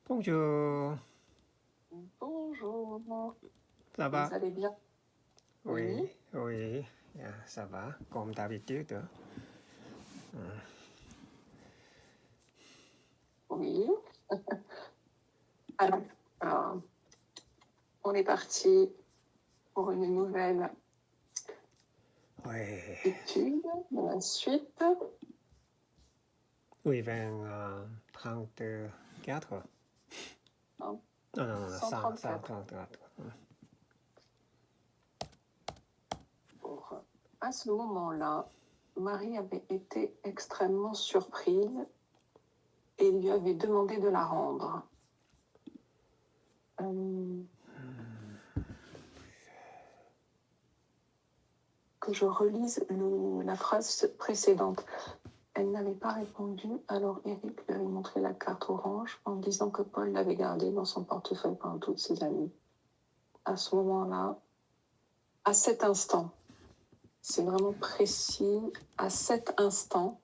Bonjour, Bonjour, ça vous va? allez bien? Oui, Oui, oui, ça va, comme d'habitude. oui. Alors, euh, on est parti pour une nouvelle Oui, étude de la suite. oui, 20, 34. Hein, Non, non, non, 134. 134. À ce moment-là, Marie avait été extrêmement surprise et lui avait demandé de la rendre. Que je relise la phrase précédente. Elle n'avait pas répondu, alors Eric lui avait montré la carte orange en disant que Paul l'avait gardée dans son portefeuille pendant toutes ces années. À ce moment-là, à cet instant, c'est vraiment précis, à cet instant,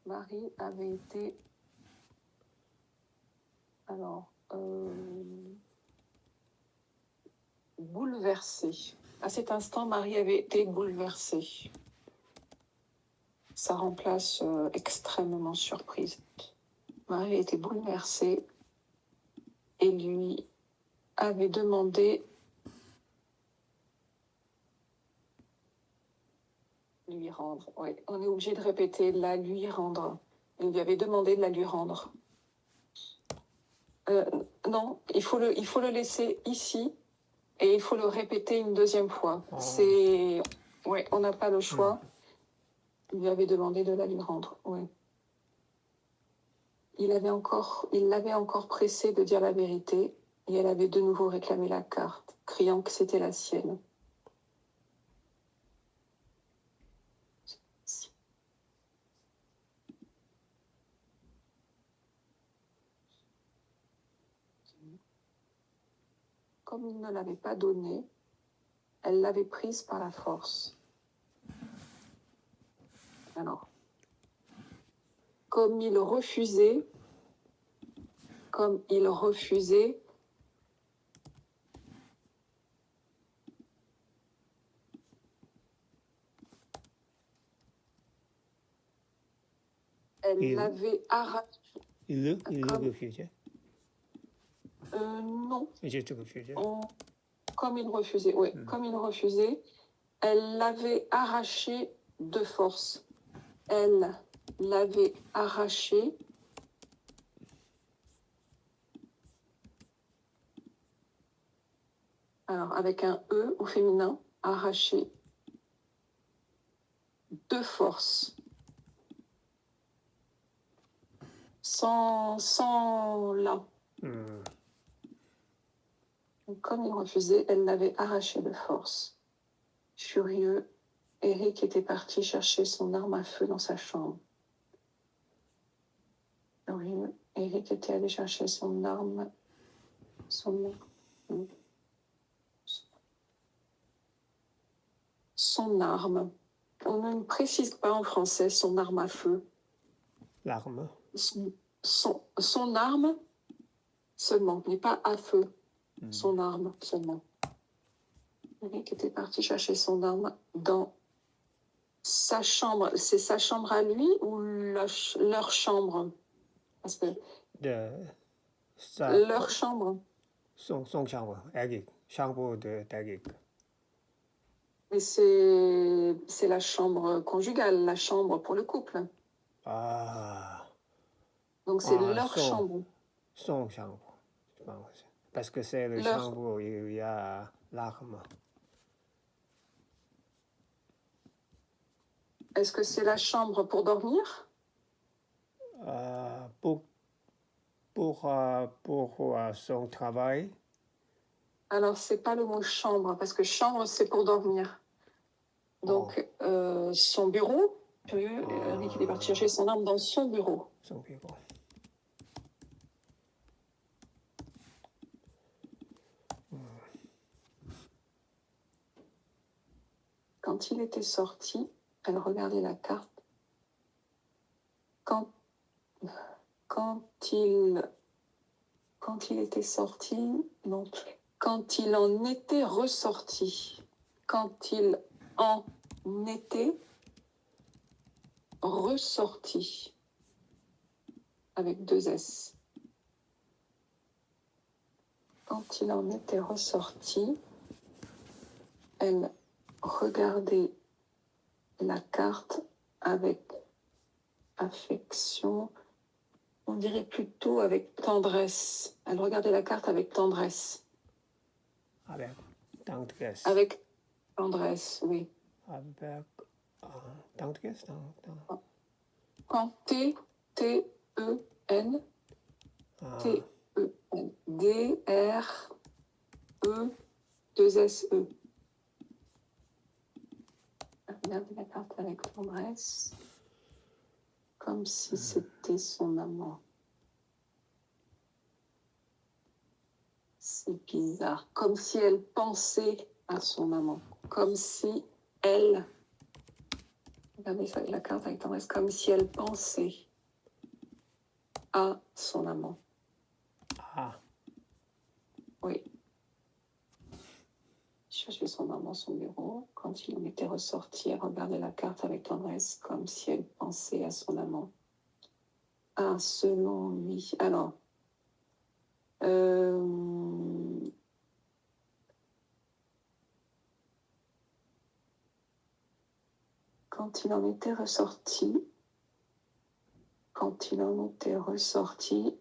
Marie avait été, bouleversée. À cet instant, Marie avait été bouleversée. Ça remplace extrêmement surprise. Marie a été bouleversée et lui avait demandé lui rendre. Oui, on est obligé de répéter la lui rendre. Il lui avait demandé de la lui rendre. Non, il faut le laisser ici et il faut le répéter une deuxième fois. C'est, ouais, on n'a pas le choix. Il lui avait demandé de la lui rendre. Oui. Il l'avait encore pressé de dire la vérité et elle avait de nouveau réclamé la carte, criant que c'était la sienne. Comme il ne l'avait pas donnée, elle l'avait prise par la force. Alors, comme il refusait, elle l'avait arraché. Il le refusait. Non. Juste refusé. Comme il refusait, oui. Comme il refusait, elle l'avait arraché de force. Elle l'avait arraché. Alors, avec un E au féminin, arraché de force. Sans là. Comme il refusait, elle l'avait arraché de force. Furieux, Eric était parti chercher son arme à feu dans sa chambre. Furieux, Eric était allé chercher son arme. Son arme. On ne précise pas en français son arme à feu. L'arme. Son arme seulement, mais pas à feu. Son arme seulement. Eric était parti chercher son arme dans sa chambre. C'est sa chambre à lui ou leur chambre? Parce que leur chambre. Son chambre, Eric. Chambre d'Eric. Mais c'est la chambre conjugale, la chambre pour le couple. Ah. Donc c'est leur chambre. Son chambre, je pense. Parce que c'est le chambre où il y a l'arme. Est-ce que c'est la chambre pour dormir? Pour son travail. Alors, c'est pas le mot chambre, parce que chambre, c'est pour dormir. Donc, son bureau, Eric est parti chercher son arme dans son bureau. Son bureau. Quand il était sorti, Elle regardait la carte. Quand il était sorti, non, quand il en était ressorti, quand il en était ressorti, avec 2 S. Quand il en était ressorti, elle regardait la carte avec affection, on dirait plutôt avec tendresse. Elle regardait la carte avec tendresse. Avec tendresse. Avec tendresse, oui. Avec tendresse. Quand T-E-N, T-E-N, D-R-E-2-S-E. Regardez la carte avec tendresse, comme si c'était son amant. C'est bizarre. Comme si elle pensait à son amant. Comme si elle... Regardez ça, la carte avec tendresse. Comme si elle pensait à son amant. Ah. Oui. Chercher son amant, son bureau. Quand il en était ressorti, elle regardait la carte avec tendresse, comme si elle pensait à son amant. Ah, selon lui. Alors... Quand il en était ressorti,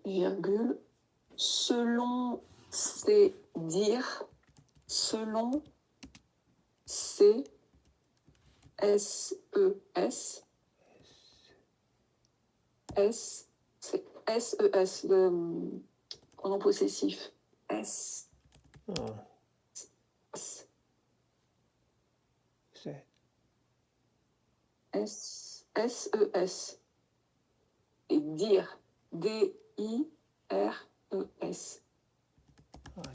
virgule, selon ses dires, selon ses S-E-S, c'est S-E-S, le pronom possessif, S. Oh. S. C'est S-E-S. Et dire, D-I-R-E-S.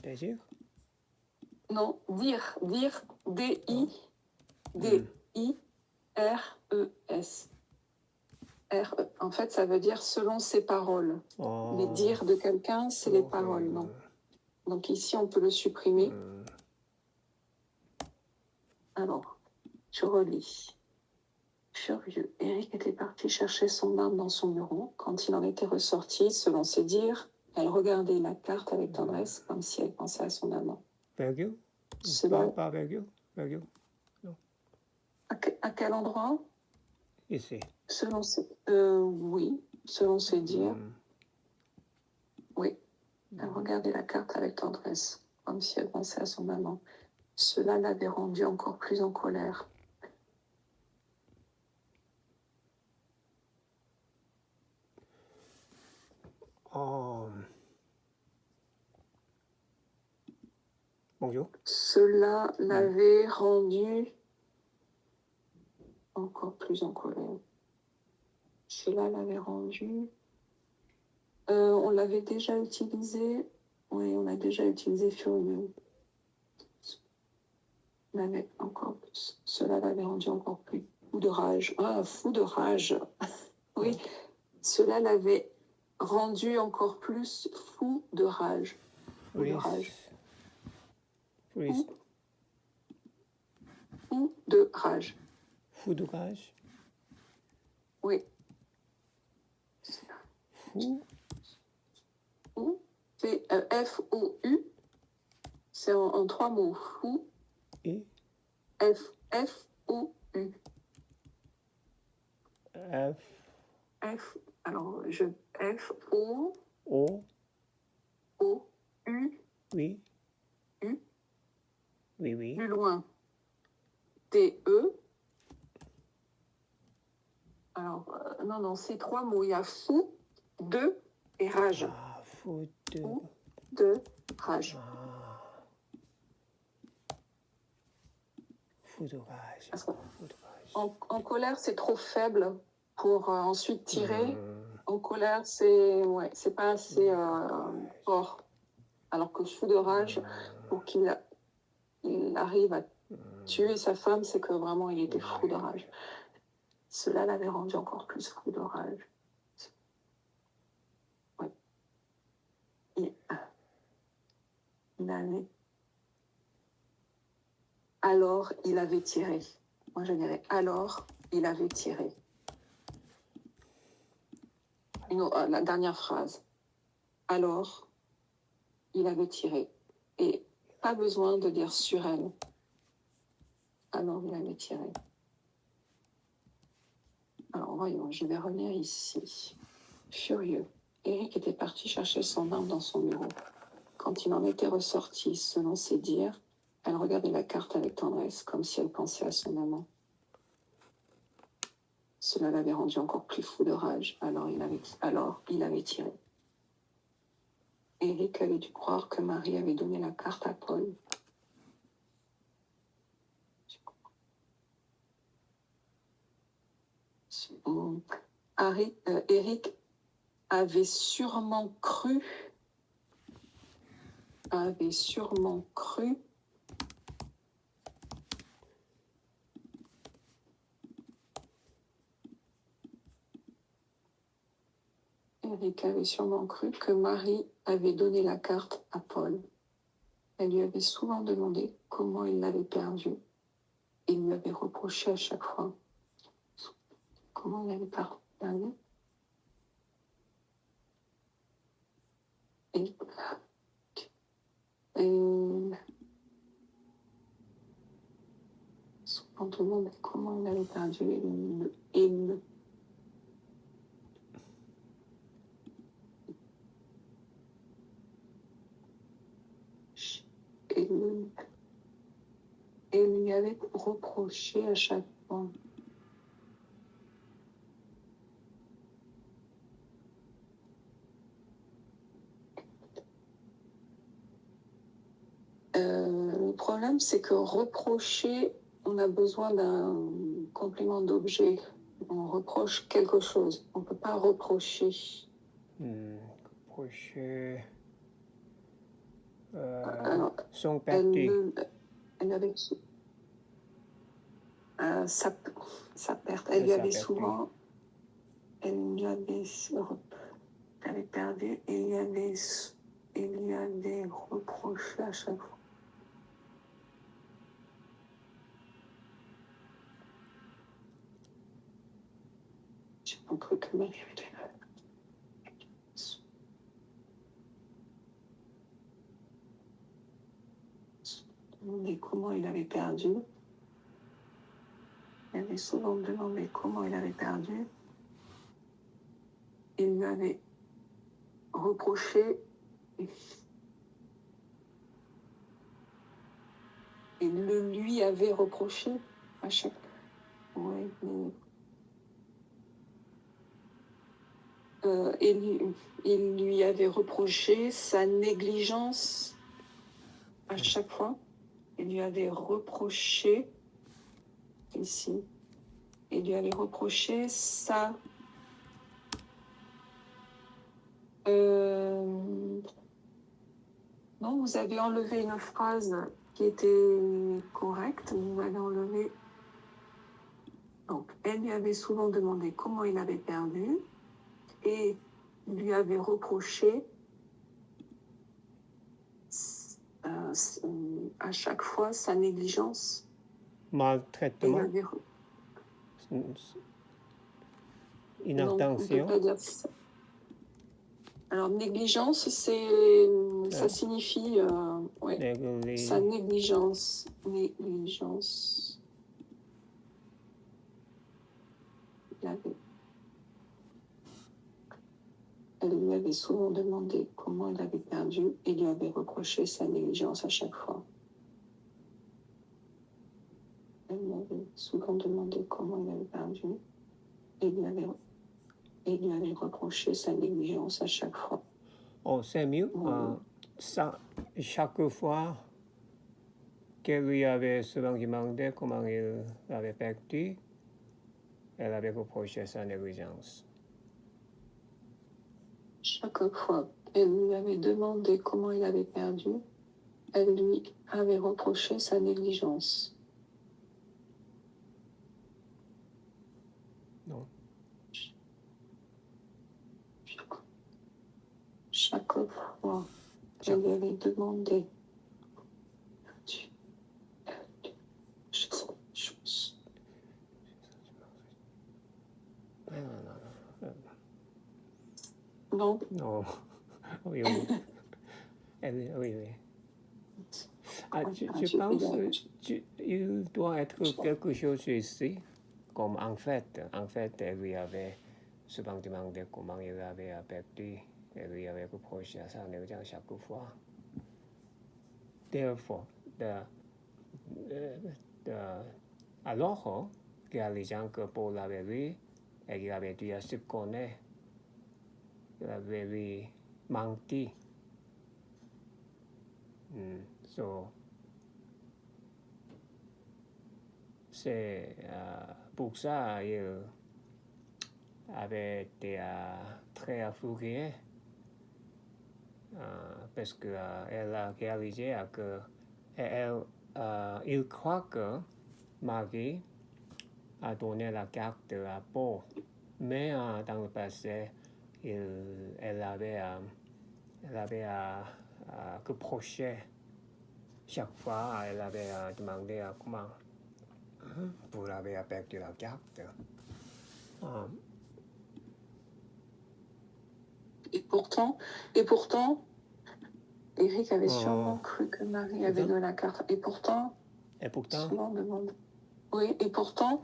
désir. Non, dire, D-I-R-E-S. En fait, ça veut dire selon ses paroles. Oh. Les dires de quelqu'un, c'est les paroles, non. Donc ici, on peut le supprimer. Alors, je relis. Furieux, Eric était parti chercher son arme dans son bureau. Quand il en était ressorti, selon ses dires, elle regardait la carte avec tendresse, comme si elle pensait à son amant. Virgule. Pas virgule. Virgule. Non. À quel endroit? Ici. Selon ses... oui, selon ses dires. Oui. Elle regardait la carte avec tendresse, comme si elle pensait à son amant. Cela l'avait rendue encore plus en colère. Oh. Bonjour. Cela l'avait rendue encore plus en colère. Cela l'avait rendue... on l'avait déjà utilisé. Oui, on a déjà utilisé furieux. Cela l'avait rendu encore plus fou de rage. Ah, fou de rage. Oui, cela l'avait rendu encore plus fou de rage. Fou de rage. Fou de rage. Fou de rage. Oui. Fou. C'est F-O-U. C'est en 3 mots. Fou. Et F-O-U. Alors, F-O. O-U. Oui. U. Oui. Plus loin. T-E. Alors, non, c'est 3 mots. Il y a fou, de et rage. Ah, fou de. Fou, de, rage. Fou de rage. En colère, c'est trop faible pour ensuite tirer. En colère, c'est pas assez fort. Alors que fou de rage, pour qu'il arrive à tuer sa femme, c'est que vraiment il était fou de rage. Cela l'avait rendu encore plus fou de rage. Oui. Il avait... Alors, il avait tiré. Moi, je dirais alors, il avait tiré. La dernière phrase. Alors, il avait tiré. Et pas besoin de dire sur elle. Alors, il avait tiré. Alors, voyons, je vais revenir ici. Furieux, Eric était parti chercher son arme dans son bureau. Quand il en était ressorti, selon ses dires, elle regardait la carte avec tendresse, comme si elle pensait à son amant. Cela l'avait rendu encore plus fou de rage, alors il avait tiré. Eric avait dû croire que Marie avait donné la carte à Paul. Eric avait sûrement cru Eric avait sûrement cru que Marie avait donné la carte à Paul. Elle lui avait souvent demandé comment il l'avait perdue. Il lui avait reproché à chaque fois comment il l'avait perdue. Et souvent demandé comment il l'avait perdue. Et lui avait reproché à chaque fois. Le problème, c'est que reprocher, on a besoin d'un complément d'objet. On reproche quelque chose. On ne peut pas reprocher. Reprocher son parti. Elle avait sa perte. Elle lui avait souvent... Elle lui avait perdu et il lui avait reproché à chaque fois. J'ai montré que Marie avait fait demandé comment il avait perdu. Il avait souvent demandé comment il avait perdu. Il lui avait reproché. Il le lui avait reproché à chaque fois. Oui, mais... il lui avait reproché sa négligence à chaque fois. Il lui avait reproché, ici, il lui avait reproché sa... Non, vous avez enlevé une phrase qui était correcte, vous avez enlevé... Donc, elle lui avait souvent demandé comment il avait perdu et lui avait reproché à chaque fois sa négligence. Maltraitement. Inattention. Non, on ne peut pas dire ça. Alors, négligence, ça signifie sa négligence. Négligence. Elle lui avait souvent demandé comment il avait perdu et lui avait reproché sa négligence à chaque fois. Elle lui avait souvent demandé comment il avait perdu et lui avait reproché sa négligence à chaque fois. Oh, c'est mieux. Chaque fois qu'elle lui avait souvent demandé comment il avait perdu, elle avait reproché sa négligence. Chaque fois qu'elle lui avait demandé comment il avait perdu, elle lui avait reproché sa négligence. chaque fois Chaque- qu'elle lui avait demandé chose. Non, Non. Oui, oui. Oui, oui. Ah, je pense qu'il doit être quelque chose ici, comme en fait, elle lui avait souvent demandé comment il avait perdu, elle lui avait reproché à ça chaque fois. Therefore, alors réalisant que Paul avait vu et qu'il avait dû se connaître, il avait lui menti. So, c'est pour ça il avait été très furieux parce qu'elle a réalisé que il croit que Marie a donné la carte à Paul, mais dans le passé, elle avait reproché chaque fois, elle avait demandé comment vous avez perdu la carte. Et pourtant, Eric avait sûrement cru que Marie avait donné la carte. Et pourtant, souvent demandé. Oui, et pourtant,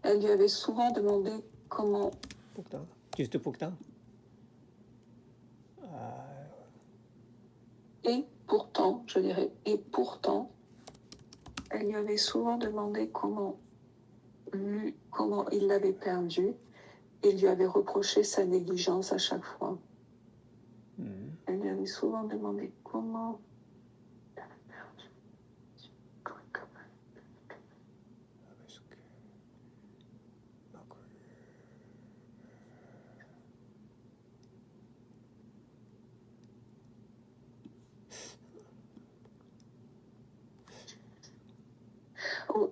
elle lui avait souvent demandé comment. Pourtant, juste pourtant. Et pourtant, je dirais, et pourtant, elle lui avait souvent demandé comment il l'avait perdu et lui avait reproché sa négligence à chaque fois. Elle lui avait souvent demandé comment il l'avait perdu.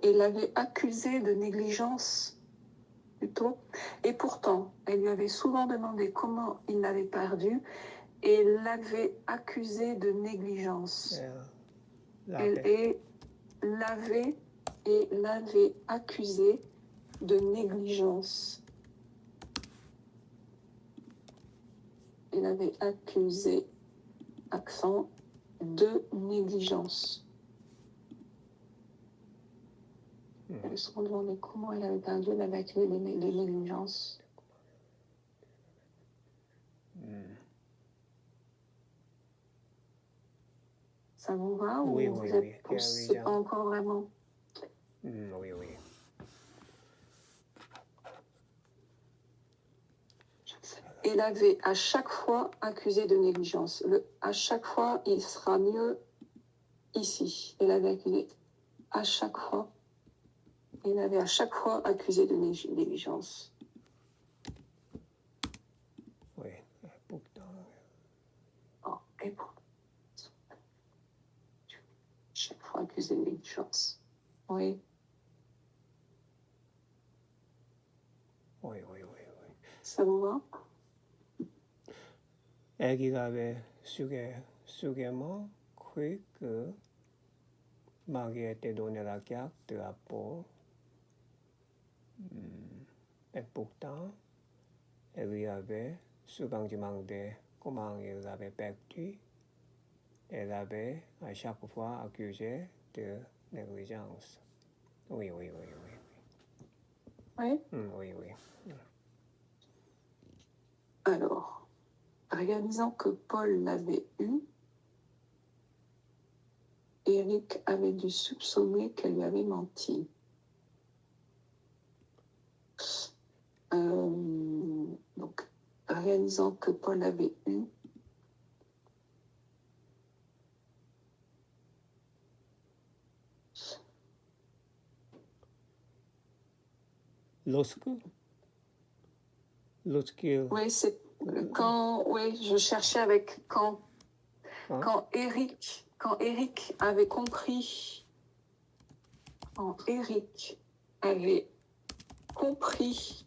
Elle l'avait accusé de négligence, plutôt. Et pourtant, elle lui avait souvent demandé comment il l'avait perdu et l'avait accusé de négligence. Elle l'avait accusé de négligence. Elle avait accusé, accent, de négligence. Elle se demandait comment elle avait perdu, elle avait accusé de négligence. Ça vous va Oui, ou oui, vous oui. êtes c'est pas encore vraiment? Oui, oui. Elle avait à chaque fois accusé de négligence. À chaque fois, il sera mieux ici. Elle avait accusé à chaque fois. Elle avait à chaque fois accusé de négligence. Oui, pourtant. Oh, et pourtant. Chaque fois accusé de négligence. Oui. Oui, oui, oui, oui. Ça vous va? Elle avait sûrement cru que Marie était donné la carte à Paul. Et pourtant, elle lui avait souvent demandé comment il l'avait perdu. Elle avait à chaque fois accusé de négligence. Oui, oui, oui, oui. Oui. Oui, oui. Alors, réalisant que Paul l'avait eu, Eric avait dû soupçonner qu'elle lui avait menti. Donc, réalisant que Paul l'avait eu, Lorsqu'il... oui, c'est quand, oui, je cherchais avec quand. Hein? Quand Eric avait compris, quand Eric avait compris,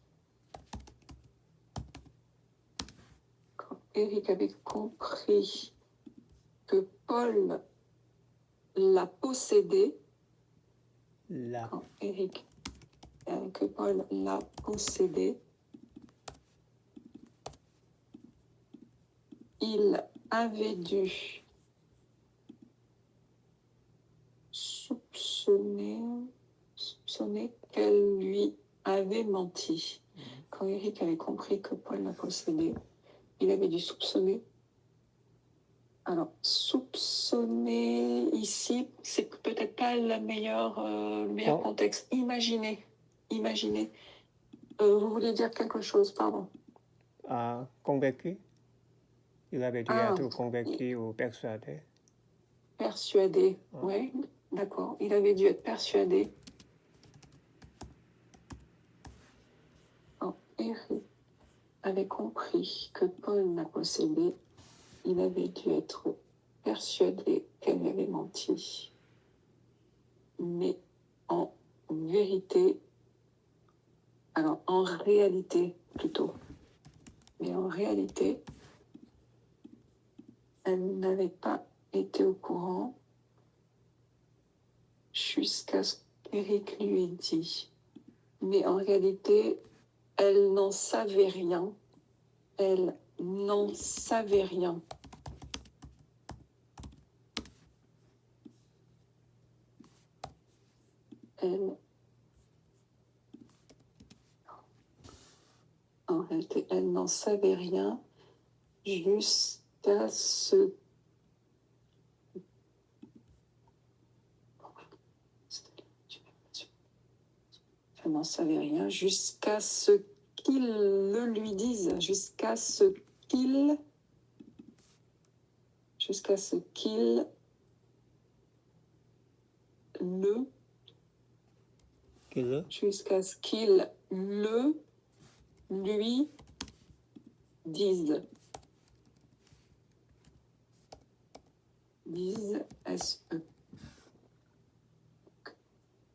quand Eric avait compris que Paul l'a possédé, quand Eric, que Paul l'a possédé, il avait dû soupçonner qu'elle lui avait menti. Quand Eric avait compris que Paul l'a possédé, il avait dû soupçonner. Alors, soupçonner ici, c'est peut-être pas le meilleur contexte. Imaginez. Vous voulez dire quelque chose, pardon. Convaincu. Il avait dû être convaincu ou persuadé. Persuadé, oui, d'accord. Il avait dû être persuadé. Quand Eric avait compris que Paul l'a possédé, il avait dû être persuadé qu'elle lui avait menti. Mais en vérité, alors en réalité plutôt, mais en réalité, elle n'avait pas été au courant jusqu'à ce qu'Eric lui ait dit. Mais en réalité, elle n'en savait rien. Elle n'en savait rien. En réalité, elle n'en savait rien jusqu'à ce... Elle n'en savait rien jusqu'à ce qu'il le lui dise, jusqu'à ce qu'il le lui dise. Dise, S-E.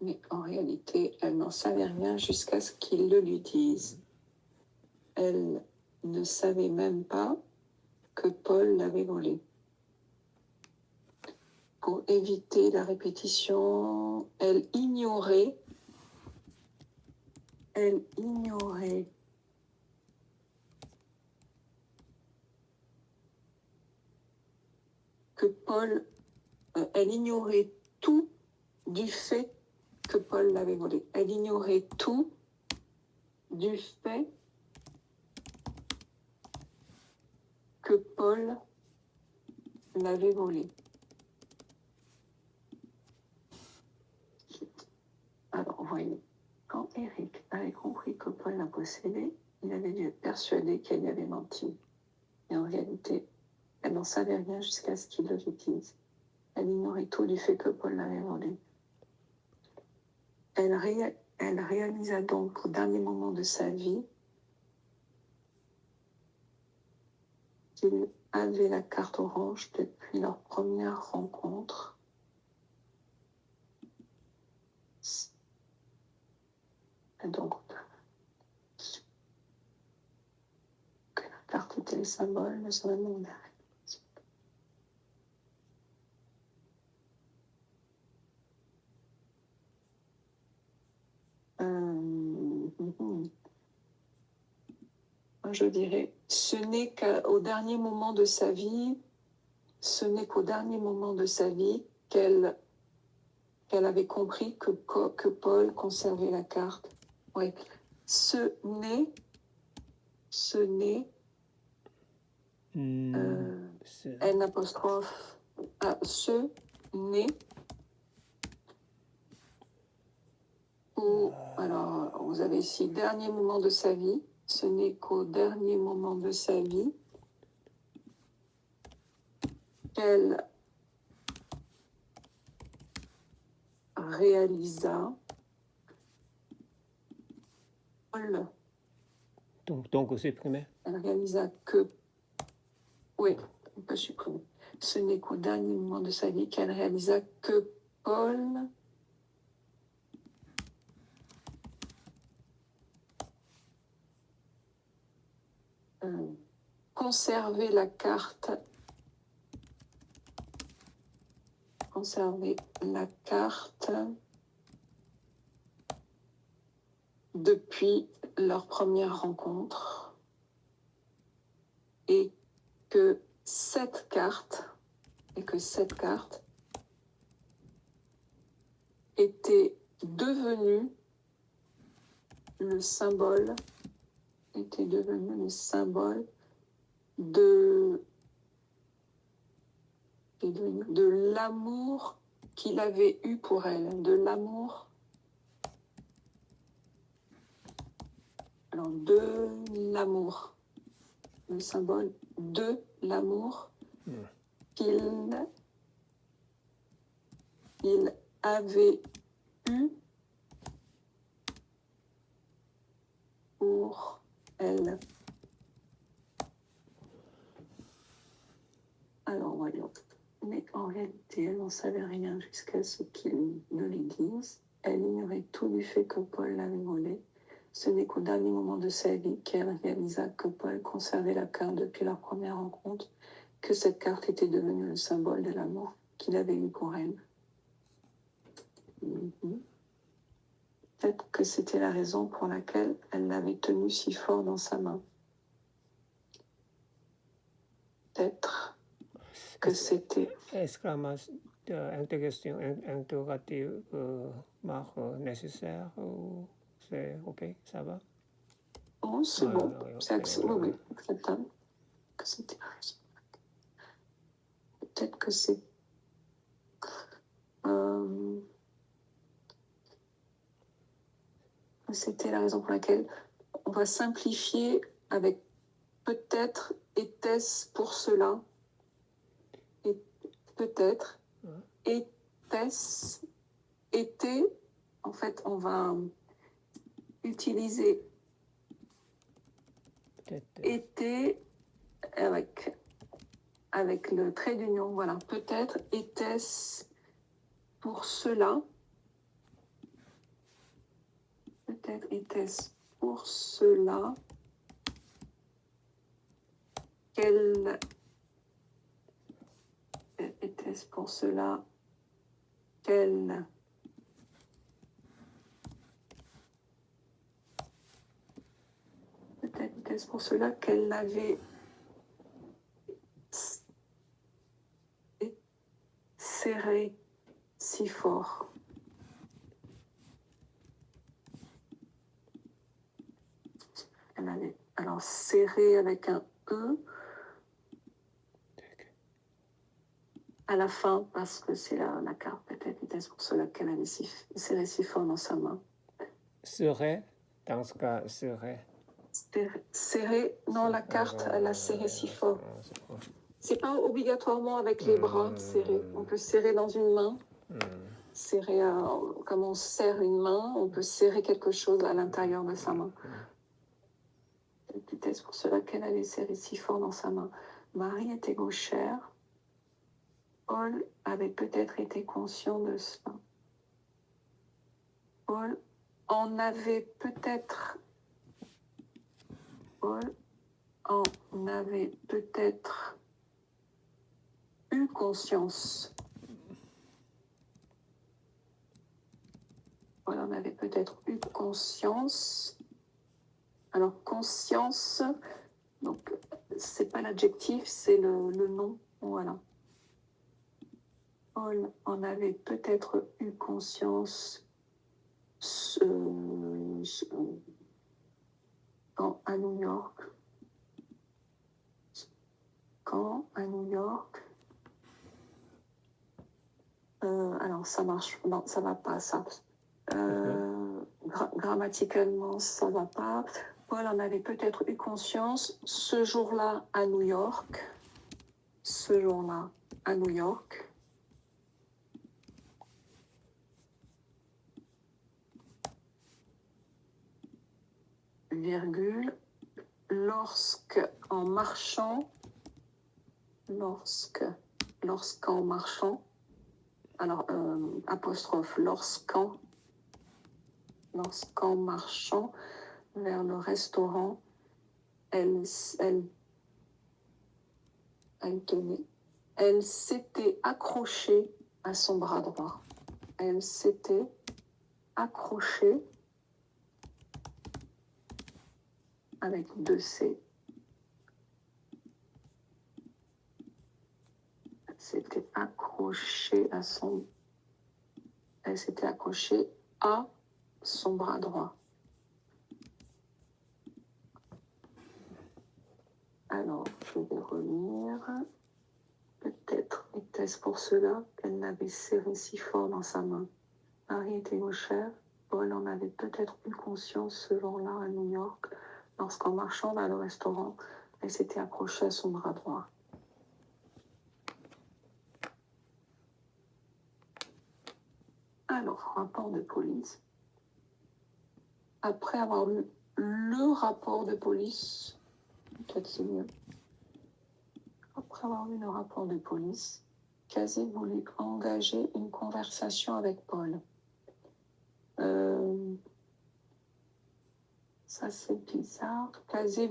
Mais en réalité, elle n'en savait rien jusqu'à ce qu'il le lui dise. Elle ne savait même pas que Paul l'avait volé. Pour éviter la répétition, elle ignorait que Paul, elle ignorait tout du fait que Paul l'avait volé. Elle ignorait tout du fait que Paul l'avait volé. Alors, voyez, quand Eric avait compris que Paul l'a possédé, il avait dû être persuadé qu'elle lui avait menti. Et en réalité, elle n'en savait rien jusqu'à ce qu'il le dise. Elle ignorait tout du fait que Paul l'avait volé. Elle réalisa donc au dernier moment de sa vie qu'il avait la carte orange depuis leur première rencontre. Et donc, que la carte était le symbole de son amour. Je dirais, ce n'est qu'au dernier moment de sa vie, qu'elle avait compris que Paul conservait la carte. Oui. Ce n'est N apostrophe ce n'est ou alors vous avez ici dernier moment de sa vie. Ce n'est qu'au dernier moment de sa vie qu'elle réalisa Paul. Donc supprimer. Elle réalisa que oui, on peut supprimer. Ce n'est qu'au dernier moment de sa vie qu'elle réalisa que Paul conservé la carte depuis leur première rencontre et que cette carte était devenue le symbole de l'amour qu'il avait eu pour elle, de l'amour, le symbole de l'amour qu'il avait eu pour elle. Alors voyons. Mais en réalité, elle n'en savait rien jusqu'à ce qu'il ne lui dise. Elle ignorait tout du fait que Paul l'avait volée. Ce n'est qu'au dernier moment de sa vie qu'elle réalisa que Paul conservait la carte depuis leur première rencontre, que cette carte était devenue le symbole de l'amour qu'il avait eu pour elle. Peut-être que c'était la raison pour laquelle elle l'avait tenu si fort dans sa main. Peut-être que c'était... Exclamation, interrogation, interrogative marque nécessaire ou c'est ok, ça va? Oh, c'est bon, c'est oui, acceptable. Que c'était la raison. Peut-être que c'est... c'était la raison pour laquelle on va simplifier avec peut-être était-ce pour cela, et peut-être était-ce, était, en fait on va utiliser était avec le trait d'union, voilà, peut-être était-ce pour cela. Peut-être était-ce pour cela qu'elle... Était-ce pour cela qu'elle... Peut-être était-ce pour cela qu'elle l'avait serré si fort. Elle avait alors serré avec un E à la fin parce que c'est la carte. Peut-être était-ce pour cela qu'elle avait serré si fort dans sa main. Serait, dans ce cas, serait. Serré, non, la carte, elle a serré si fort. C'est pas obligatoirement avec les bras serrés. On peut serrer dans une main, serrer, comme on serre une main, on peut serrer quelque chose à l'intérieur de sa main. Peut-être pour cela qu'elle allait serrer si fort dans sa main. Marie était gauchère. Paul avait peut-être été conscient de cela. Paul en avait peut-être eu conscience. Paul en avait peut-être eu conscience. Alors, conscience, donc, c'est pas l'adjectif, c'est le nom. Voilà. Paul en avait peut-être eu conscience quand à New York, alors ça marche, non, ça va pas, ça. Grammaticalement, ça va pas. Paul en avait peut-être eu conscience ce jour-là à New York. Virgule, lorsqu'en marchant, alors apostrophe, lorsqu'en marchant vers le restaurant, elle elle tenait. Elle s'était accrochée à son bras droit. Elle s'était accrochée avec 2 C. Elle s'était accrochée à son bras droit. Alors, je vais relire. Peut-être était-ce pour cela qu'elle l'avait serré si fort dans sa main. Marie était au cher. Paul en avait peut-être eu conscience ce jour-là à New York, lorsqu'en marchant vers le restaurant, elle s'était accrochée à son bras droit. Alors, rapport de police. Après avoir lu le rapport de police, peut-être c'est mieux. Après avoir lu le rapport de police, Cazé voulut engager une conversation avec Paul. Ça c'est bizarre. Cazé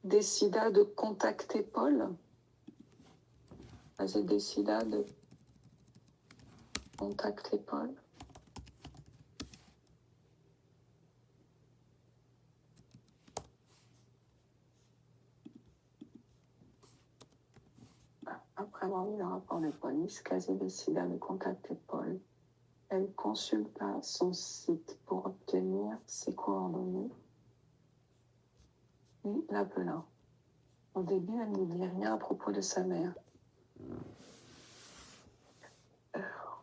décida de contacter Paul. Cazé décida de contacter Paul. Après avoir lu le rapport de police, Cazé décida de contacter Paul. Elle consulta son site pour obtenir ses coordonnées et l'appela. Au début, elle ne dit rien à propos de sa mère.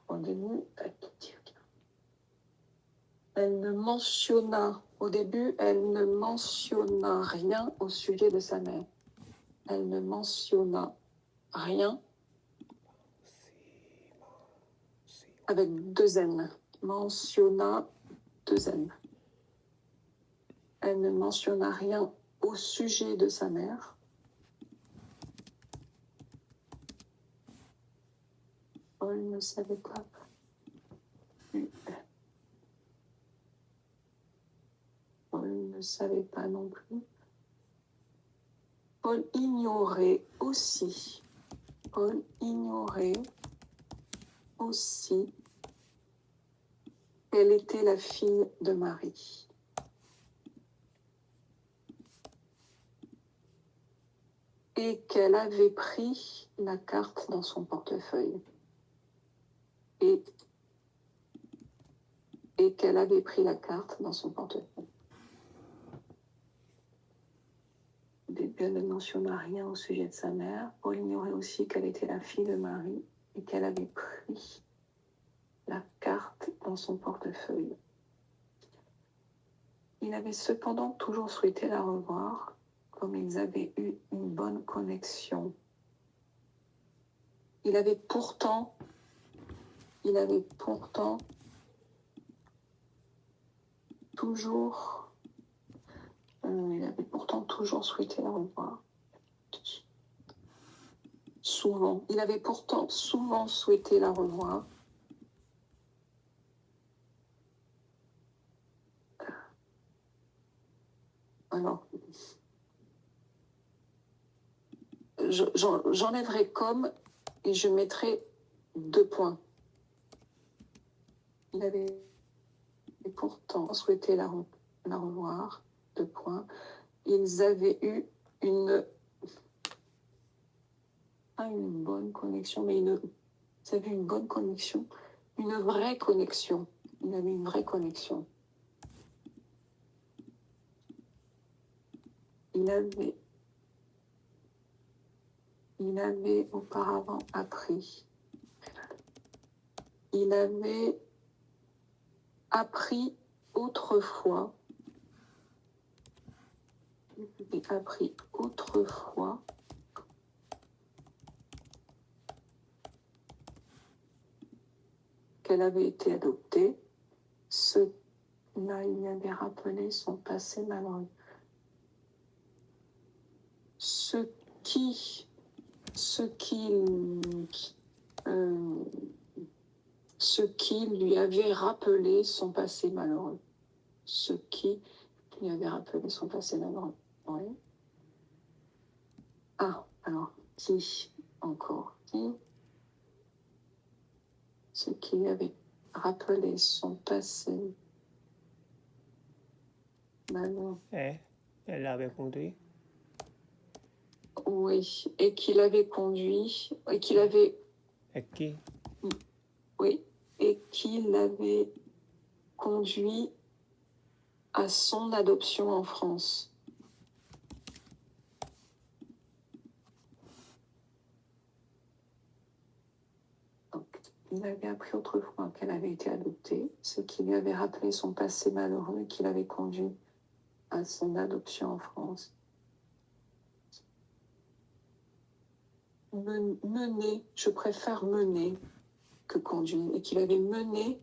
Au début, elle ne mentionna rien au sujet de sa mère. Elle ne mentionna rien avec 2 N. Mentionna 2 N. Elle ne mentionna rien au sujet de sa mère. Paul ne savait pas. Paul ne savait pas non plus. Paul ignorait aussi qu'elle était la fille de Marie. Et qu'elle avait pris la carte dans son portefeuille. Et qu'elle avait pris la carte dans son portefeuille. Au début, elle ne mentionna rien au sujet de sa mère. Paul ignorait aussi qu'elle était la fille de Marie et qu'elle avait pris la carte dans son portefeuille. Il avait cependant toujours souhaité la revoir, comme ils avaient eu une bonne connexion. Il avait pourtant toujours souhaité la revoir. Il avait pourtant souvent souhaité la revoir. Alors, j'enlèverai comme et je mettrai 2 points. Il avait pourtant souhaité la revoir, 2 points. Ils avaient eu une bonne connexion, mais une bonne connexion, une vraie connexion. Il avait une vraie connexion. Il avait auparavant appris. Il avait appris autrefois. Qu'elle avait été adoptée, cela lui avait rappelé son passé malheureux. Ce qui lui avait rappelé son passé malheureux. Ce qui qui avait rappelé son passé malheureux. Oui. Ah, alors, qui encore? Qui? Ce qui lui avait rappelé son passé malheureux. Elle l'avait conduit. Oui, et qui l'avait conduit, et qui l'avait, Et qui? oui, et qui l'avait conduit à son adoption en France. Donc, il avait appris autrefois qu'elle avait été adoptée, ce qui lui avait rappelé son passé malheureux et qui l'avait conduit à son adoption en France. Mener, je préfère mener que conduire, et qu'il avait mené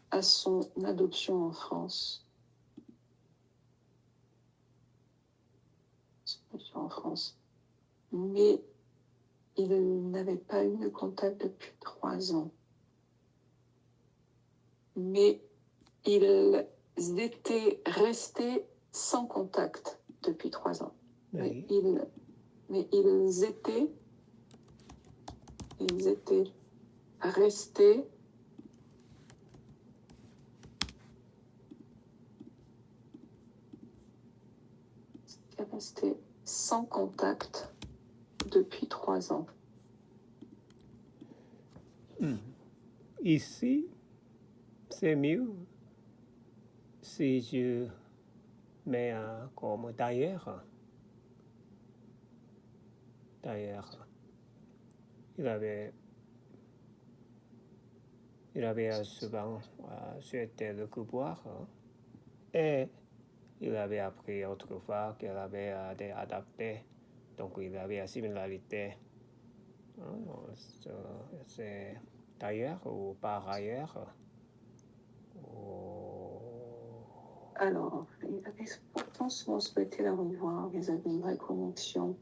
à son adoption en France. En France. Mais il n'avait pas eu de contact depuis 3 ans. Mais ils étaient restés sans contact depuis 3 ans. Oui. Mais ils étaient restés sans contact depuis 3 ans. Ici, c'est mieux si je mets comme d'ailleurs. D'ailleurs, il avait souvent souhaité le pouvoir et il avait appris autrefois qu'il avait été adapté, donc il avait la similarité. C'est d'ailleurs ou par ailleurs. Alors, il avait pourtant souvent souhaité la revoir, ils avaient une vraie connexion.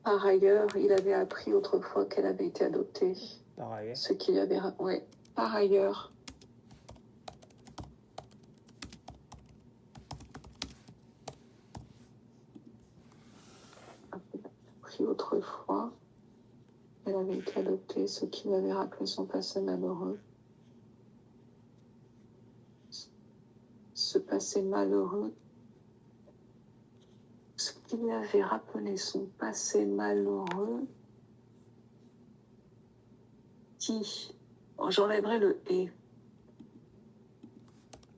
Par ailleurs, il avait appris autrefois qu'elle avait été adoptée. Par ailleurs. Ce qu'il avait... Oui, par ailleurs. Appris autrefois qu'elle avait été adoptée, ce qui lui avait rappelé son passé malheureux. Ce passé malheureux, ce qui lui avait rappelé son passé malheureux, qui, j'enlèverai le « et ».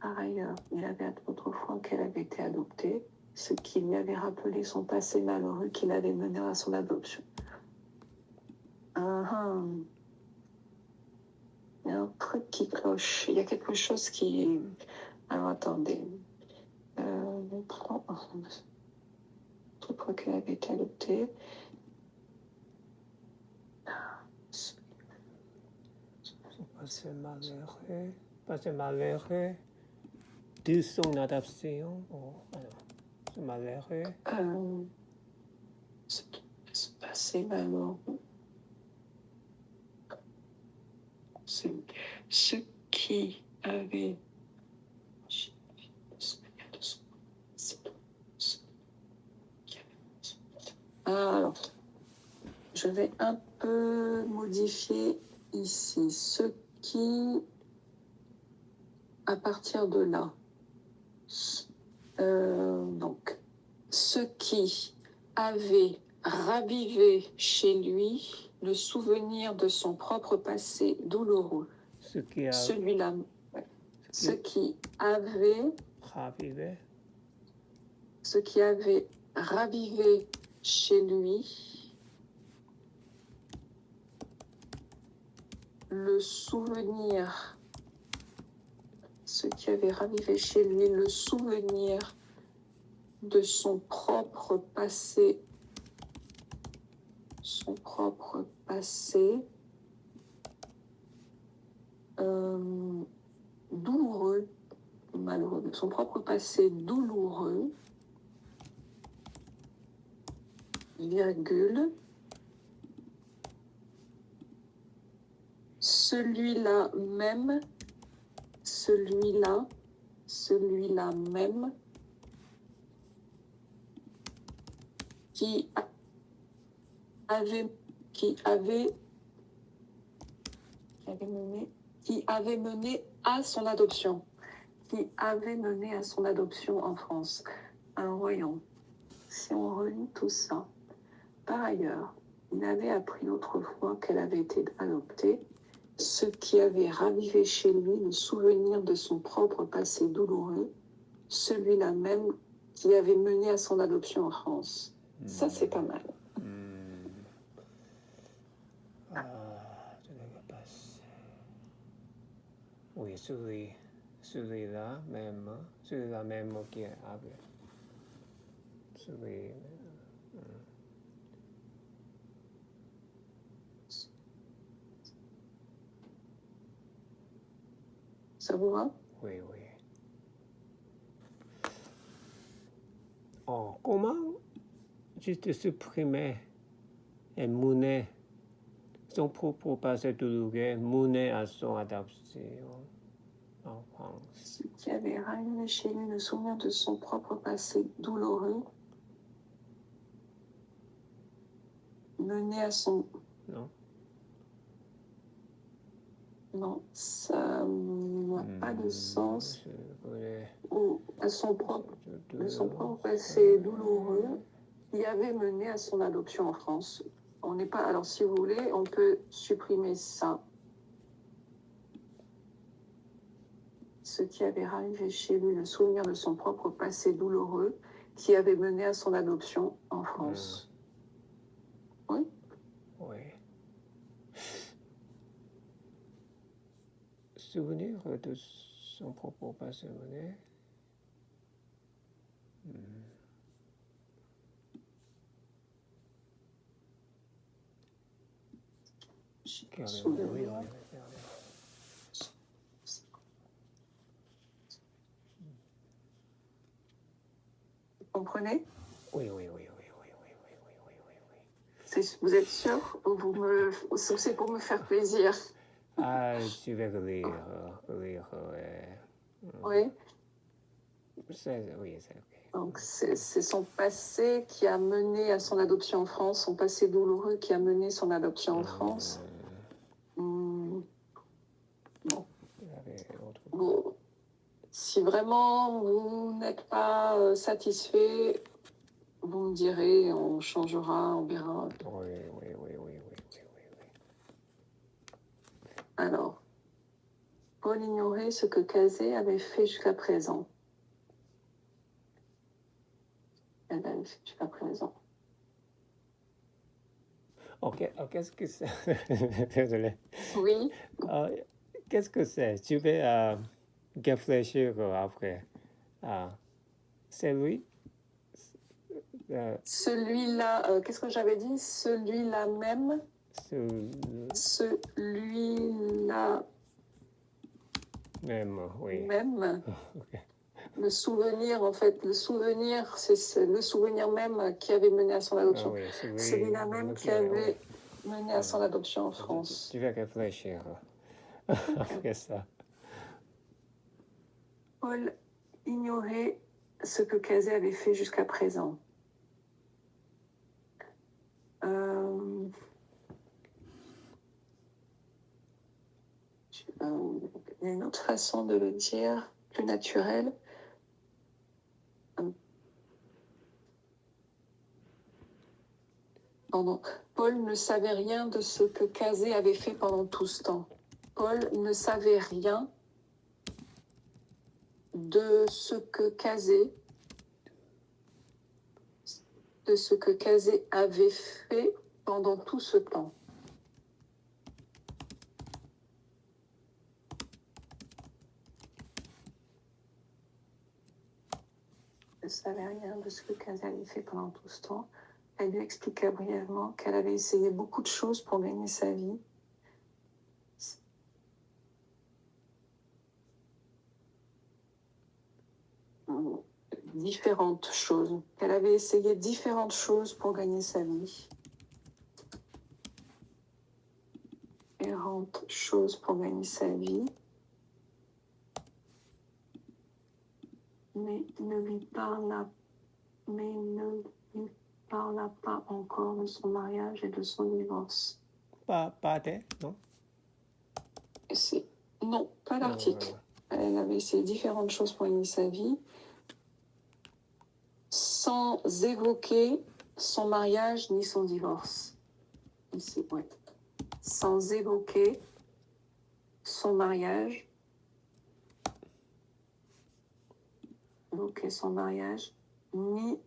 Par ailleurs, il avait appris autrefois qu'elle avait été adoptée, ce qui lui avait rappelé son passé malheureux qui l'avait mené à son adoption. Il y a un truc qui cloche. Il y a quelque chose qui... Alors, attendez. Autrefois qu'elle avait été adoptée. Passé malheureux de son adoption. Ce malheureux. Ce passé malheureux. Ce qui avait... Alors, je vais un peu modifier ici. Ce qui, à partir de là, donc, ce qui avait ravivé chez lui le souvenir de son propre passé douloureux. Celui-là, ce qui avait ravivé chez lui le souvenir, ce qui avait ravivé chez lui le souvenir de son propre passé, douloureux, malheureux, son propre passé douloureux, virgule, celui-là même, celui-là même, qui avait mené à son adoption. Qui avait mené à son adoption en France. Alors voyons, si on relit tout ça. Par ailleurs, il avait appris autrefois qu'elle avait été adoptée, ce qui avait ravivé chez lui le souvenir de son propre passé douloureux, celui-là même qui avait mené à son adoption en France. Ça, c'est pas mal. Oui, celui-là même qui avait. Celui. Ça vous va? Oui. Oh, comment juste supprimer et mener son propre passé douloureux, mener à son adoption en France. Ce qui avait ravivé chez lui le souvenir de son propre passé douloureux, mené à son... Non, ça n'a pas de sens. Ou à son propre passé douloureux qui avait mené à son adoption en France. On n'est pas... Alors, si vous voulez, on peut supprimer ça. Ce qui avait ravivé chez lui le souvenir de son propre passé douloureux qui avait mené à son adoption en France. Oui? Oui. Souvenir de son propre passé mené. Souvenir. Vous comprenez? Oui. Vous êtes sûr? C'est pour me faire plaisir. Ah, je vais relire. Oui. C'est ok. Donc, c'est son passé qui a mené à son adoption en France, son passé douloureux qui a mené son adoption en France. Bon. Bon. Si vraiment vous n'êtes pas satisfait, vous me direz, on changera, on verra. Oui. Alors, Paul ignorait ce que Cazé avait fait jusqu'à présent. Elle avait fait jusqu'à présent. Ok, qu'est-ce que c'est? Désolé. Oui. Qu'est-ce que c'est? Tu vais réfléchir après. C'est lui? Celui-là, qu'est-ce que j'avais dit? Celui-là même. Celui-là même, oui. Même. Okay. Le souvenir, en fait, c'est le souvenir même qui avait mené à son adoption. Oui, celui-là même qui avait mené à son adoption en France. Tu vais réfléchir après ça. Paul ignorait ce que Cazé avait fait jusqu'à présent. Il y a une autre façon de le dire, plus naturelle. Pardon. Paul ne savait rien de ce que Cazé avait fait pendant tout ce temps. Paul ne savait rien de ce que Cazé avait fait pendant tout ce temps. Ne savait rien de ce que Cazé avait fait pendant tout ce temps. Elle lui expliqua brièvement qu'elle avait essayé beaucoup de choses pour gagner sa vie. Différentes choses. Elle avait essayé différentes choses pour gagner sa vie. Différentes choses pour gagner sa vie. ne lui parla pas encore de son mariage et de son divorce. Pas de, non? Non, pas l'article. Elle avait essayé différentes choses pour gagner sa vie, sans évoquer son mariage ni son divorce. Ici, ouais. Sans évoquer son mariage, ni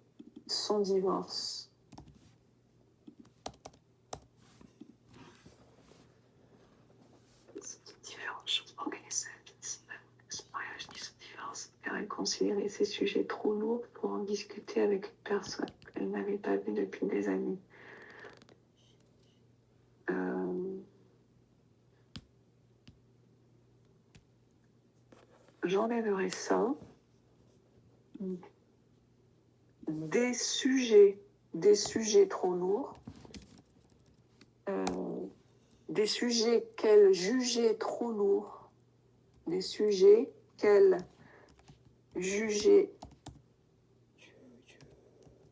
son divorce. C'est différentes choses pour gagner sa vie, son mariage ni son divorce, car elle considérait ces sujets trop lourds pour en discuter avec une personne qu'elle n'avait pas vue depuis des années. J'enlèverai ça. Des sujets trop lourds, des sujets qu'elle jugeait trop lourds, des sujets qu'elle jugeait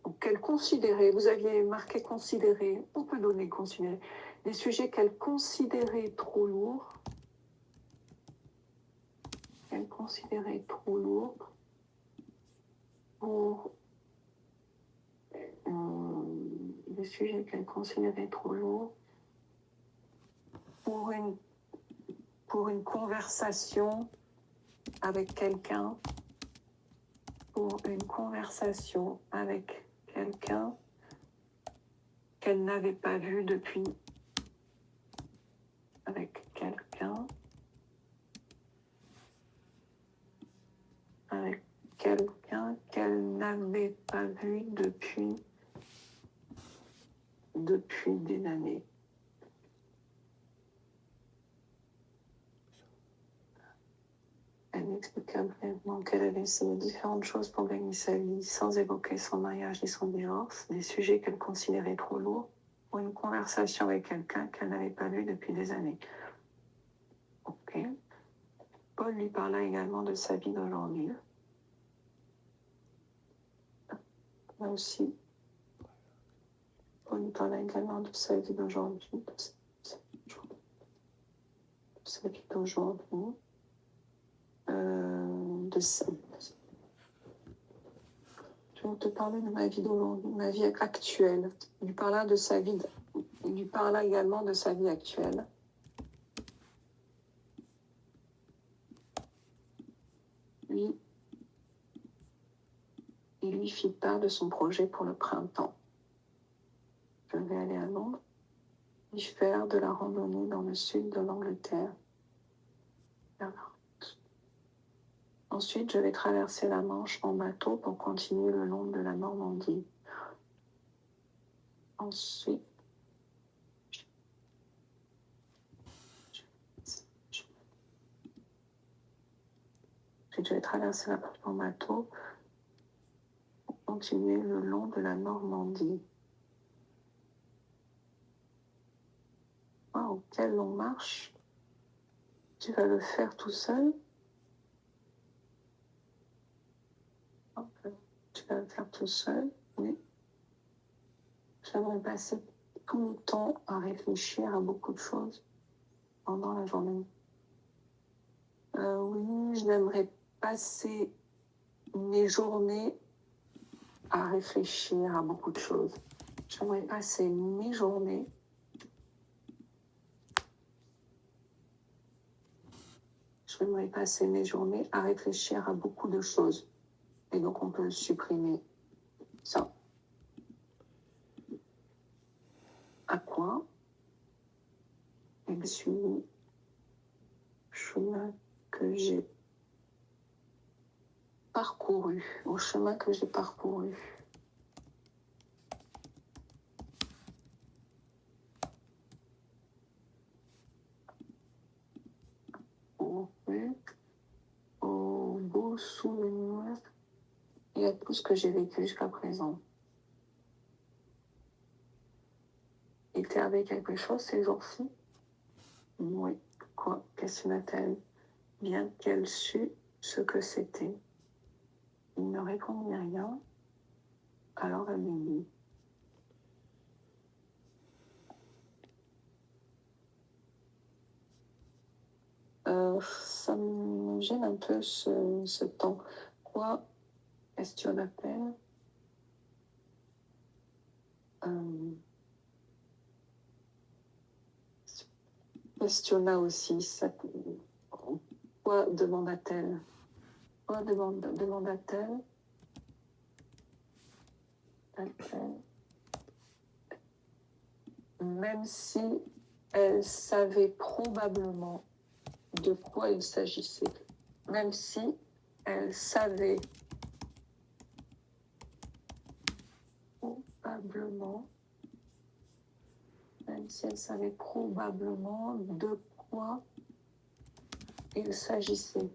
ou qu'elle considérait, vous aviez marqué considérer, on peut donner considérer, des sujets qu'elle considérait trop lourds, pour des sujets qu'elle considérait trop lourds pour une conversation avec quelqu'un, qu'elle n'avait pas vu depuis, qu'elle n'avait pas vu depuis des années. Elle expliqua brièvement qu'elle avait essayé différentes choses pour gagner sa vie sans évoquer son mariage ni son divorce, des sujets qu'elle considérait trop lourds pour une conversation avec quelqu'un qu'elle n'avait pas vu depuis des années. Ok. Paul lui parla également de sa vie d'aujourd'hui. Là aussi, Paul lui parla également de sa vie d'aujourd'hui. Je vais te parler de ma vie d'aujourd'hui, ma vie actuelle. Il lui parla également de sa vie actuelle. Il lui fit part de son projet pour le printemps. Je vais aller à Londres et faire de la randonnée dans le sud de l'Angleterre. Ensuite, je vais traverser la Manche en bateau pour continuer le long de la Normandie. Ensuite, je vais traverser la Manche en bateau pour continuer le long de la Normandie. Wow, quelle longue marche! Tu vas le faire tout seul? Tu vas le faire tout seul, oui. J'aimerais passer tout mon temps à réfléchir à beaucoup de choses pendant la journée. Oui, j'aimerais passer mes journées à réfléchir à beaucoup de choses. J'aimerais passer mes journées à réfléchir à beaucoup de choses. Et donc, on peut supprimer ça. À quoi? Et le chemin que j'ai parcouru, au chemin que j'ai parcouru. Au beau souvenir et à tout ce que j'ai vécu jusqu'à présent. Il t'est arrivé quelque chose ces jours-ci? Oui. Quoi? Questionna-t-elle, bien qu'elle sût ce que c'était. Il ne répondit rien. Alors elle lui dit, ça me gêne un peu ce temps. Quoi est-ce que tu l'appelles Questionna aussi. Quoi demanda-t-elle? Quoi demanda-t-elle? Même si elle savait probablement de quoi il s'agissait. Même si elle savait probablement, même si elle savait probablement de quoi il s'agissait.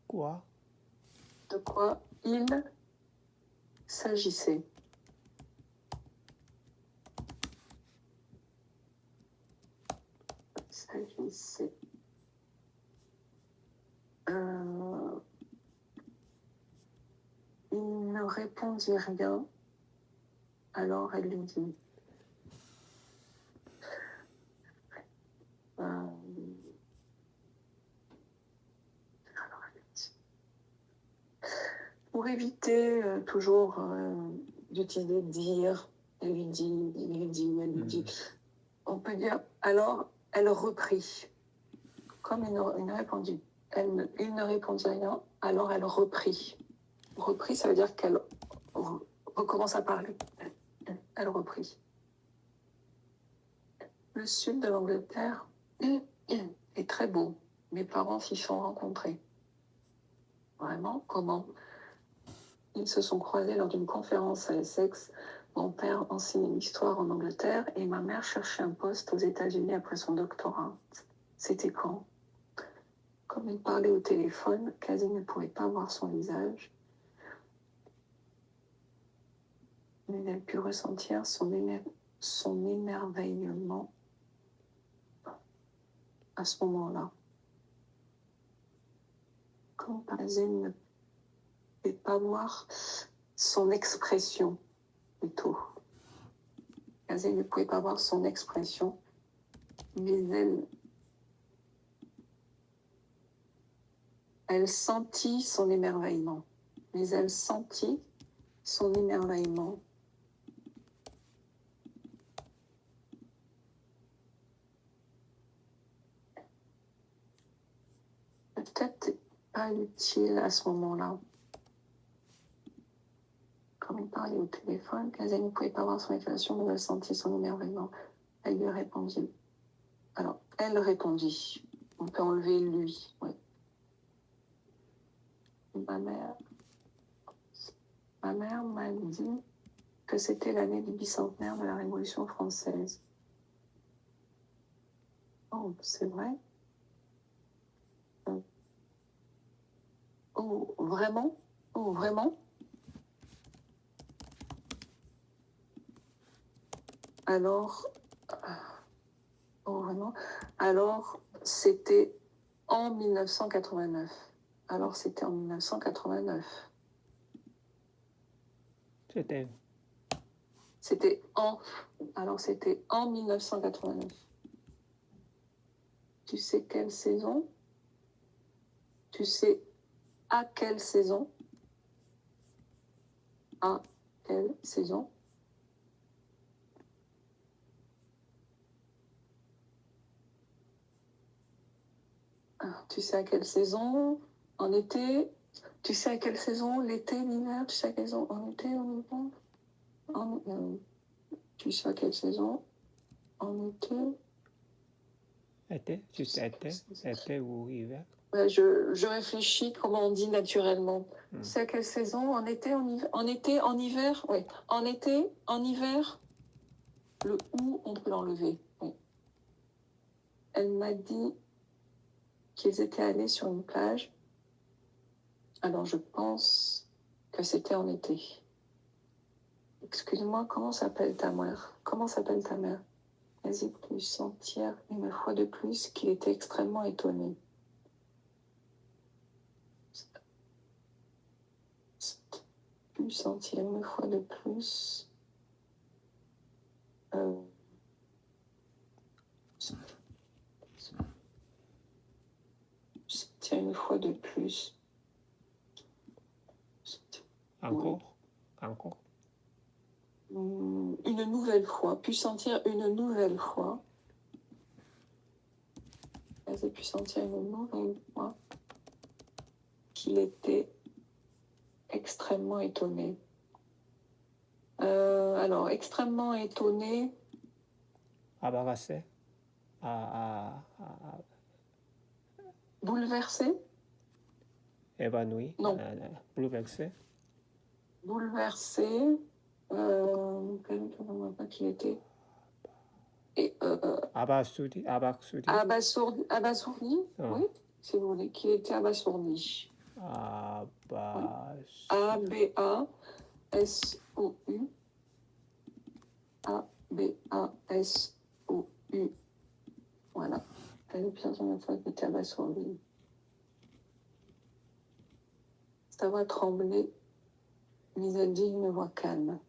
Quoi? De quoi il s'agissait. Il ne répondit rien. Alors elle lui dit, pour éviter toujours d'utiliser dire, elle lui dit, on peut dire, alors elle reprit. Comme il ne répondit, il ne répondit rien, alors elle reprit. Reprit, ça veut dire qu'elle recommence à parler. Elle reprit. Le sud de l'Angleterre est très beau. Mes parents s'y sont rencontrés. Vraiment, comment? Ils se sont croisés lors d'une conférence à Essex. Mon père enseignait l'histoire en Angleterre et ma mère cherchait un poste aux États-Unis après son doctorat. C'était quand? Comme il parlait au téléphone, Casey ne pouvait pas voir son visage. Mais elle put ressentir son émerveillement à ce moment-là. Comme Casey ne pouvait pas voir son expression, plutôt. Casey ne pouvait pas voir son expression, mais elle sentit son émerveillement. Mais elle sentit son émerveillement. Peut-être pas utile à ce moment-là. Comme il parlait au téléphone, Casey ne pouvait pas voir son expression, mais elle sentit son émerveillement. Elle lui répondit. Alors, elle répondit. On peut enlever lui. Oui. Ma mère m'a dit que c'était l'année du bicentenaire de la Révolution française. Oh, c'est vrai? Oh, vraiment? Oh, vraiment? Alors, oh, vraiment? Alors, c'était en 1989. Alors, c'était en 1989. C'était en 1989. Tu sais quelle saison? Tu sais à quelle saison? À quelle saison? Tu sais à quelle saison? En été? Tu sais à quelle saison? L'été, l'hiver? Tu sais à quelle saison? En été, en hiver? Tu sais à quelle saison? En été? Été? Juste été ou hiver? Je réfléchis comment on dit naturellement. Tu sais à quelle saison? En été, en hiver? En été, en hiver? Oui. En été, en hiver? Le ou, on peut l'enlever. Oui. Elle m'a dit qu'ils étaient allés sur une plage. Alors, je pense que c'était en été. Excuse-moi, comment s'appelle ta mère? Comment s'appelle ta mère? Vas-y, put sentir une fois de plus qu'il était extrêmement étonné. pu sentir une fois de plus sentir une fois de plus. Encore? Encore? Une nouvelle fois, pu sentir une nouvelle fois. J'ai pu sentir une nouvelle fois qu'il était extrêmement étonné. Alors, extrêmement étonné. Embarrassé? Bouleversé? Évanoui? Non. Bouleversé? Bouleversé. Pas qu'il était. Et, Abasourdi? abasourdi, oui, si vous voulez, qui était abasourdi. A-B-A-S-O-U. A-B-A-S-O-U. Voilà. Elle est bien une fois qui était abasourdi. Sa voix tremblait, mais elle dit une voix calme.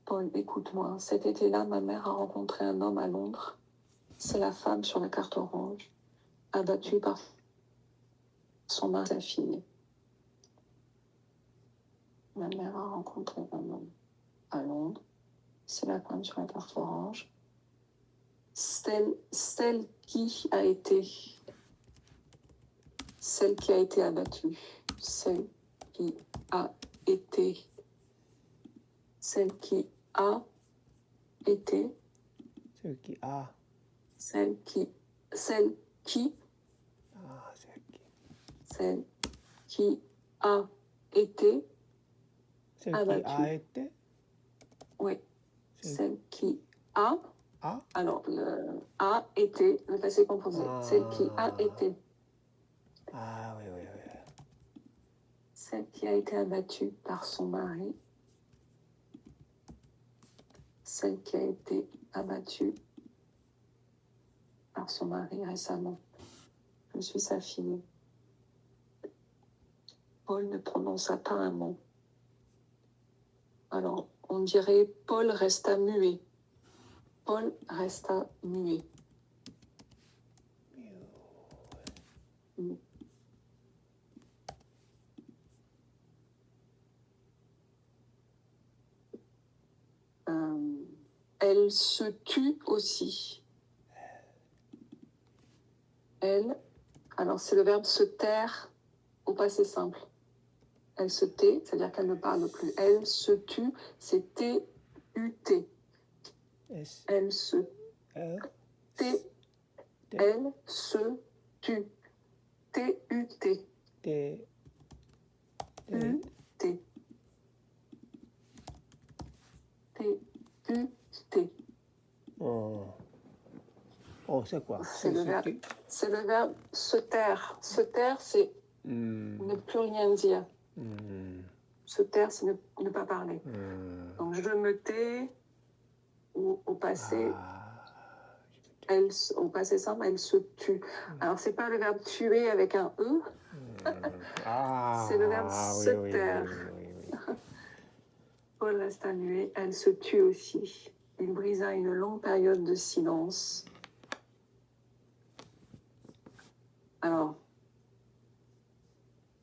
Paul, écoute-moi. Cet été-là, ma mère a rencontré un homme à Londres. C'est la femme sur la carte orange, abattue par son mari et sa fille. Ma mère a rencontré un homme à Londres. C'est la femme sur la carte orange. Celle qui a été abattue. Celle qui a été. Celle qui a été. Celle qui a. Celle qui. Celle qui. Celle qui a été. Celle abattue. qui a été? Oui. Celle qui a. A? Alors, le a été, le passé composé. Celle qui a été. Ah oui, oui, oui. Celle qui a été abattue par son mari. Celle qui a été abattue par son mari récemment. Je suis sa fille. Paul ne prononça pas un mot. Alors, on dirait Paul resta muet. Paul resta muet. Elle se tut aussi. Elle, alors c'est le verbe se taire au passé simple. Elle se tait, c'est-à-dire qu'elle ne parle plus. Elle se tut, c'est T-U-T. Elle se tait. Elle se tut. T-U-T. T-U-T. T-U-T. Oh, c'est quoi? C'est le verbe se taire. Se taire, c'est ne plus rien dire. Se taire, c'est ne pas parler. Donc, je me tais, ou au passé, au passé simple, elle se tue. Alors, c'est pas le verbe tuer avec un E. C'est le verbe se taire. Oui. Paul resta muet, elle se tut aussi. Il brisa une longue période de silence. Alors,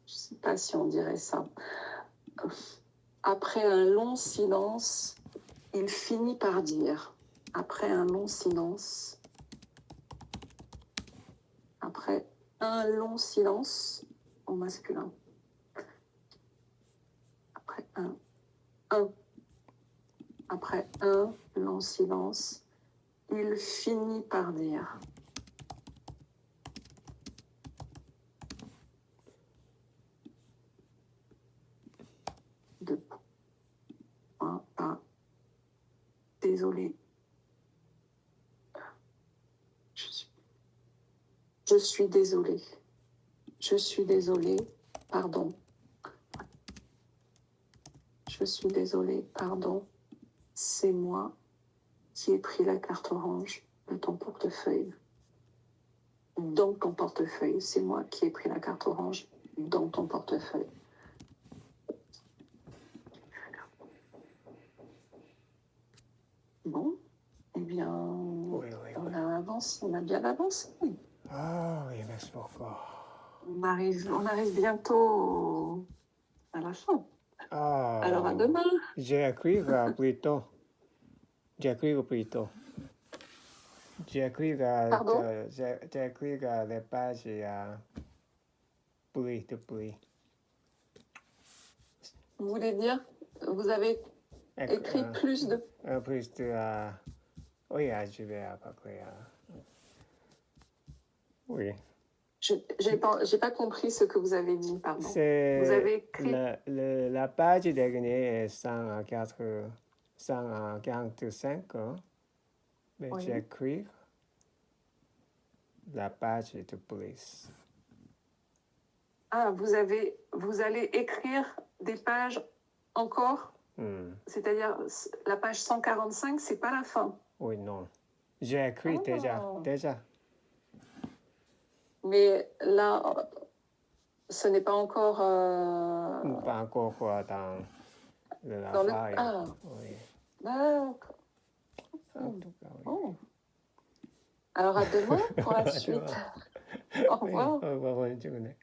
je ne sais pas si on dirait ça. Après un long silence, il finit par dire. Après un long silence. Après un long silence, au masculin. Après Après un long silence, il finit par dire. Désolé. Je suis désolée. Je suis désolée. Pardon. Je suis désolée. Pardon. C'est moi qui ai pris la carte orange de ton portefeuille. Dans ton portefeuille, c'est moi qui ai pris la carte orange dans ton portefeuille. Bon, eh bien, Oui. on a bien avancé. Ah oui, merci beaucoup. On arrive bientôt à la fin. Ah, Alors à demain. j'écris plus tôt. J'écris Pardon? les pages de pluie. Vous voulez dire, vous avez écrit plus de... Plus de... oui, je vais à peu près... oui. J'ai pas compris ce que vous avez dit, pardon. Vous C'est avez écrit... la page dernière est 145, hein, mais Oui. j'écris la page de plus. Ah, vous allez écrire des pages encore? C'est-à-dire, la page 145, c'est pas la fin. Oui, non. J'ai écrit déjà. Mais là, ce n'est pas encore... Pas encore dans la dans le... file. Ah, Oui. d'accord. En tout cas, oui. Oh. Alors à demain pour la suite. Au revoir. Au revoir, bonne journée.